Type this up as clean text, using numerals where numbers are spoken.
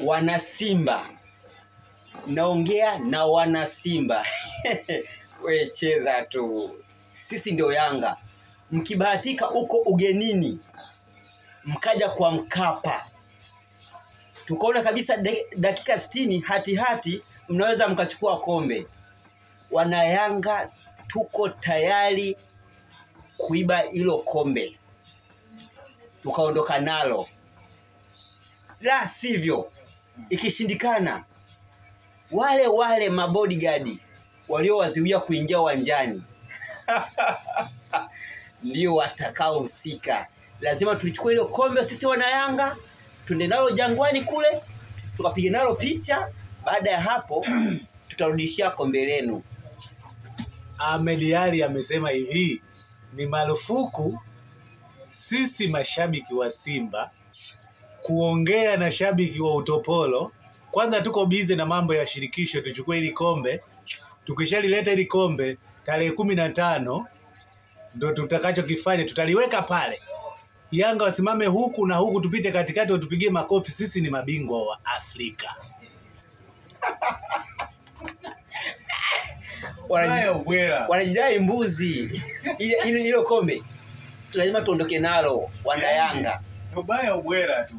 wana Simba. Naongea na wana Simba. We cheza tu. Sisi ndio Yanga. Mkibahatika uko ugenini, mkaja kwa Mkapa, tukaona kabisa dakika 60 hati mnaweza mkachukua kombe. Wana Yanga tuko tayari kuiba hilo kombe, tukaondoka nalo. La sivyo, ikishindikana, wale mabodyguard waliowazuia kuingia uwanjani ndio watakaohusika. Lazima tulichukue ile kombe sisi wana Yanga, tuende nalo Jangwani kule, tukapiga nalo picha. Baada ya hapo tutarudishia kombe lenu. Ahmed Ally amesema hivi, ni marufuku sisi mashabiki wa Simba kuongea na shabiki wa Utopolo. Kwanza tuko busy na mambo ya shirikisho, tuchukue ili kombe. Tukishalileta ili kombe tarehe 15 ndio tutakachokifanya, tutaliweka pale. Yanga wasimame huku na huku, tupite katikati, watupigie makofi. Sisi ni mabingwa wa Afrika. Wanajidai mbuzi. Ile kombe lazima tuondoke nalo wana Yanga. Ubaya ubwela tu.